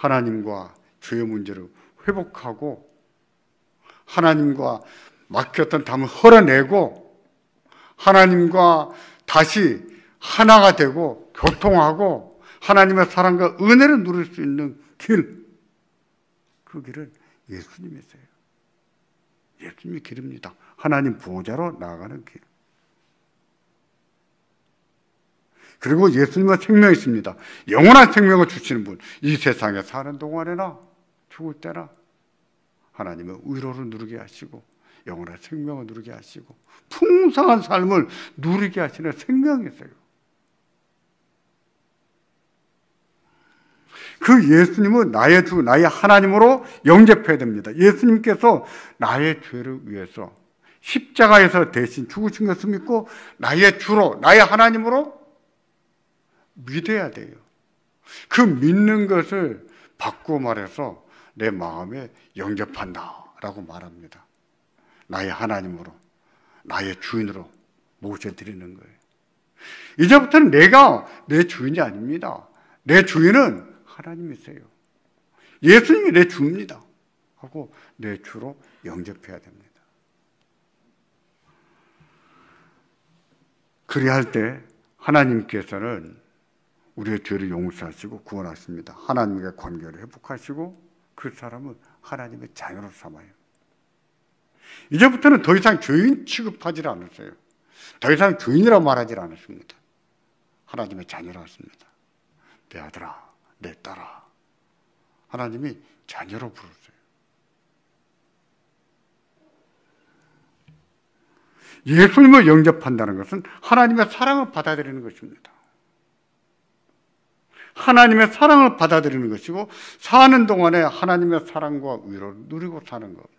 하나님과 죄의 문제를 회복하고 하나님과 막혔던 담을 헐어내고 하나님과 다시 하나가 되고 교통하고 하나님의 사랑과 은혜를 누릴 수 있는 길, 그 길은 예수님이세요. 예수님이 길입니다. 하나님 보호자로 나아가는 길. 그리고 예수님은 생명이 있습니다. 영원한 생명을 주시는 분. 이 세상에 사는 동안에나 죽을 때나 하나님의 위로를 누리게 하시고 영원한 생명을 누리게 하시고 풍성한 삶을 누리게 하시는 생명이세요. 그 예수님은 나의 주, 나의 하나님으로 영접해야 됩니다. 예수님께서 나의 죄를 위해서 십자가에서 대신 죽으신 것을 믿고 나의 주로, 나의 하나님으로 믿어야 돼요. 그 믿는 것을 바꾸어 말해서 내 마음에 영접한다라고 말합니다. 나의 하나님으로, 나의 주인으로 모셔드리는 거예요. 이제부터는 내가 내 주인이 아닙니다. 내 주인은 하나님이세요. 예수님이 내 주입니다 하고 내 주로 영접해야 됩니다. 그리야 할 때 하나님께서는 우리의 죄를 용서하시고 구원하십니다. 하나님과 관계를 회복하시고 그 사람은 하나님의 자녀로 삼아요. 이제부터는 더 이상 죄인 취급하지 않으세요. 더 이상 죄인이라고 말하지 않으십니다. 하나님의 자녀라 하십니다. 내 아들아, 내 딸아. 하나님이 자녀로 부르세요. 예수님을 영접한다는 것은 하나님의 사랑을 받아들이는 것입니다. 하나님의 사랑을 받아들이는 것이고 사는 동안에 하나님의 사랑과 위로를 누리고 사는 겁니다.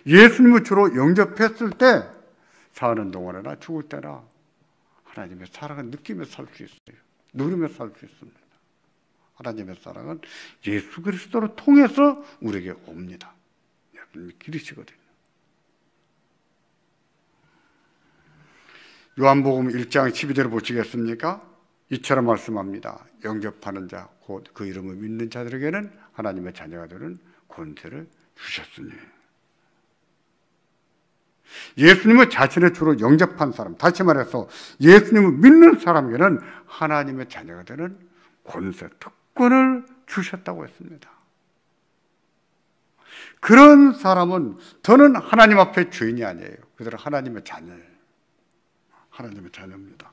예수님을 주로 영접했을 때 사는 동안에나 죽을 때나 하나님의 사랑을 느끼며 살 수 있어요. 누리며 살 수 있습니다. 하나님의 사랑은 예수 그리스도를 통해서 우리에게 옵니다. 예수님이 길이시거든요. 요한복음 1장 12절을 보시겠습니까? 이처럼 말씀합니다. 영접하는 자, 곧 그 이름을 믿는 자들에게는 하나님의 자녀가 되는 권세를 주셨으니. 예수님을 자신의 주로 영접한 사람, 다시 말해서 예수님을 믿는 사람에게는 하나님의 자녀가 되는 권세, 특권을 주셨다고 했습니다. 그런 사람은 더는 하나님 앞에 죄인이 아니에요. 그들은 하나님의 자녀예요. 하나님의 자녀입니다.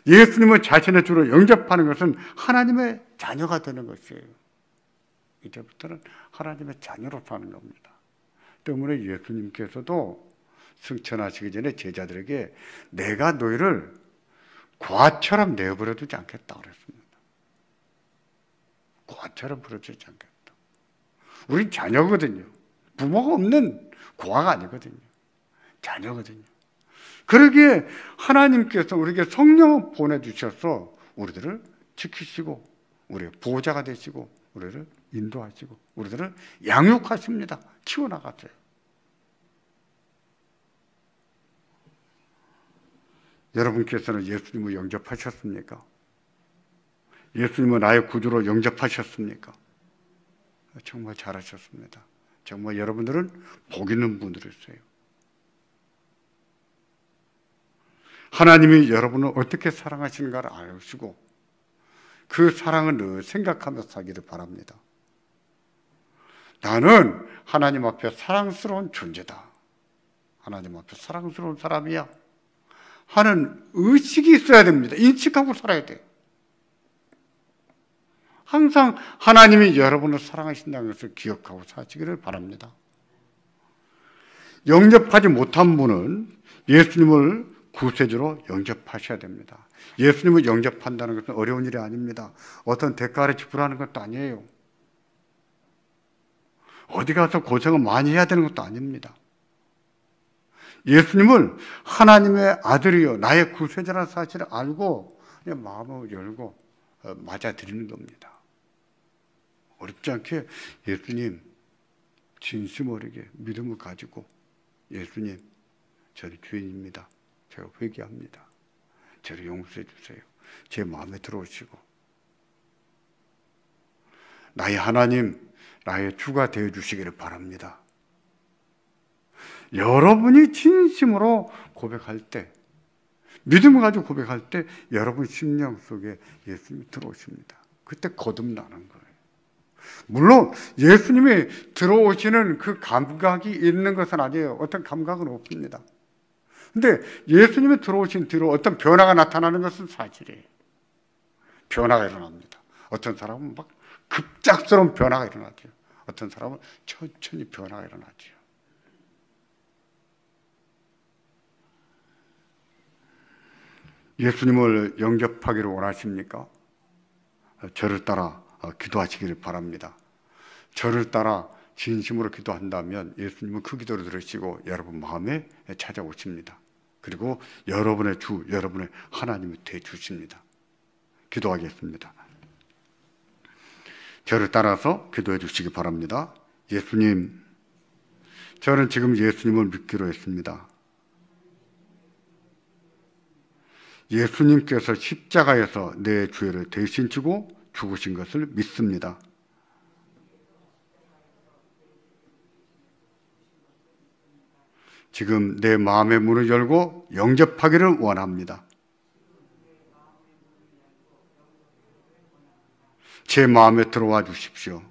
예수님을 자신의 주로 영접하는 것은 하나님의 자녀가 되는 것이에요. 이제부터는 하나님의 자녀로 사는 겁니다. 때문에 예수님께서도 승천하시기 전에 제자들에게 내가 너희를 고아처럼 내버려 두지 않겠다 그랬습니다. 고아처럼 버려두지 않겠다. 우린 자녀거든요. 부모가 없는 고아가 아니거든요. 자녀거든요. 그러기에 하나님께서 우리에게 성령을 보내주셔서 우리들을 지키시고 우리의 보호자가 되시고 우리를 인도하시고 우리들을 양육하십니다. 키워나가세요. 여러분께서는 예수님을 영접하셨습니까? 예수님을 나의 구주로 영접하셨습니까? 정말 잘하셨습니다. 정말 여러분들은 복 있는 분들이세요. 하나님이 여러분을 어떻게 사랑하시는가를 아시고 그 사랑을 늘 생각하며 살기를 바랍니다. 나는 하나님 앞에 사랑스러운 존재다. 하나님 앞에 사랑스러운 사람이야. 하는 의식이 있어야 됩니다. 인식하고 살아야 돼요. 항상 하나님이 여러분을 사랑하신다는 것을 기억하고 사시기를 바랍니다. 영접하지 못한 분은 예수님을 구세주로 영접하셔야 됩니다. 예수님을 영접한다는 것은 어려운 일이 아닙니다. 어떤 대가를 지불하는 것도 아니에요. 어디 가서 고생을 많이 해야 되는 것도 아닙니다. 예수님을 하나님의 아들이요 나의 구세주라는 사실을 알고 그냥 마음을 열고 맞아들이는 겁니다. 어렵지 않게 예수님 진심 어리게 믿음을 가지고 예수님 저는 죄인입니다. 제가 회개합니다. 저를 용서해 주세요. 제 마음에 들어오시고 나의 하나님, 나의 주가 되어 주시기를 바랍니다. 여러분이 진심으로 고백할 때, 믿음을 가지고 고백할 때 여러분 심령 속에 예수님이 들어오십니다. 그때 거듭나는 거예요. 물론 예수님이 들어오시는 그 감각이 있는 것은 아니에요. 어떤 감각은 없습니다. 근데 예수님이 들어오신 뒤로 어떤 변화가 나타나는 것은 사실이에요. 변화가 일어납니다. 어떤 사람은 막 급작스러운 변화가 일어나죠. 어떤 사람은 천천히 변화가 일어나죠. 예수님을 영접하기를 원하십니까? 저를 따라 기도하시기를 바랍니다. 저를 따라 진심으로 기도한다면 예수님은 그 기도를 들으시고 여러분 마음에 찾아오십니다. 그리고 여러분의 주, 여러분의 하나님이 되어 주십니다. 기도하겠습니다. 저를 따라서 기도해 주시기 바랍니다. 예수님, 저는 지금 예수님을 믿기로 했습니다. 예수님께서 십자가에서 내 죄를 대신 지고 죽으신 것을 믿습니다. 지금 내 마음의 문을 열고 영접하기를 원합니다. 제 마음에 들어와 주십시오.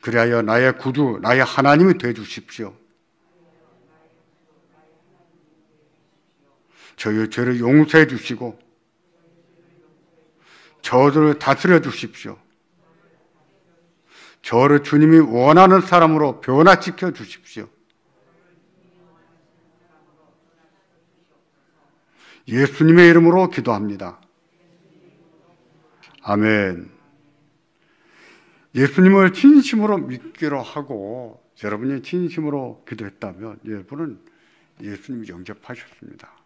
그리하여 나의 구주, 나의 하나님이 되어 주십시오. 저의 죄를 용서해 주시고 저를 다스려 주십시오. 저를 주님이 원하는 사람으로 변화시켜 주십시오. 예수님의 이름으로 기도합니다. 아멘. 예수님을 진심으로 믿기로 하고 여러분이 진심으로 기도했다면 여러분은 예수님이 영접하셨습니다.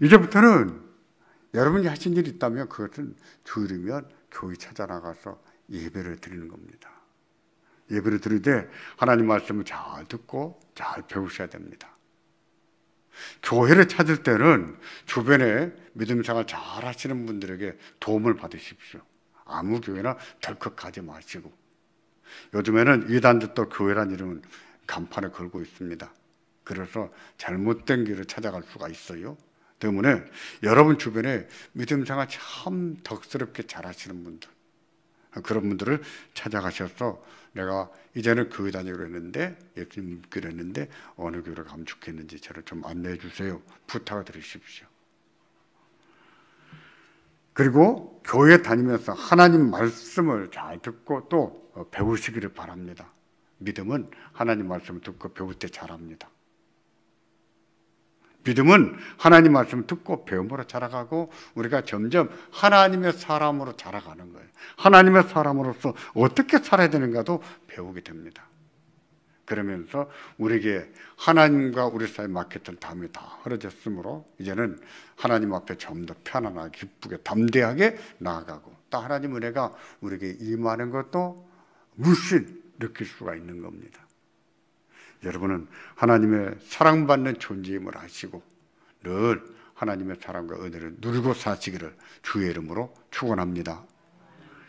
이제부터는 여러분이 하신 일이 있다면 그것은 주일이면 교회 찾아나가서 예배를 드리는 겁니다. 예배를 드릴 때 하나님 말씀을 잘 듣고 잘 배우셔야 됩니다. 교회를 찾을 때는 주변에 믿음 생활 잘 하시는 분들에게 도움을 받으십시오. 아무 교회나 덜컥 가지 마시고. 요즘에는 이단들도 교회란 이름은 간판을 걸고 있습니다. 그래서 잘못된 길을 찾아갈 수가 있어요. 때문에 여러분 주변에 믿음 생활 참 덕스럽게 잘 하시는 분들, 그런 분들을 찾아가셔서 내가 이제는 교회 다니기로 했는데 예수님 믿기로 했는데 어느 교회를 가면 좋겠는지 저를 좀 안내해 주세요. 부탁을 드리십시오. 그리고 교회 다니면서 하나님 말씀을 잘 듣고 또 배우시기를 바랍니다. 믿음은 하나님 말씀을 듣고 배울 때 잘합니다. 믿음은 하나님 말씀을 듣고 배움으로 자라가고 우리가 점점 하나님의 사람으로 자라가는 거예요. 하나님의 사람으로서 어떻게 살아야 되는가도 배우게 됩니다. 그러면서 우리에게 하나님과 우리 사이에 막혔던 담이 다 흐려졌으므로 이제는 하나님 앞에 좀 더 편안하게 기쁘게 담대하게 나아가고 또 하나님 은혜가 우리에게 임하는 것도 물씬 느낄 수가 있는 겁니다. 여러분은 하나님의 사랑받는 존재임을 아시고 늘 하나님의 사랑과 은혜를 누리고 사시기를 주의 이름으로 축원합니다.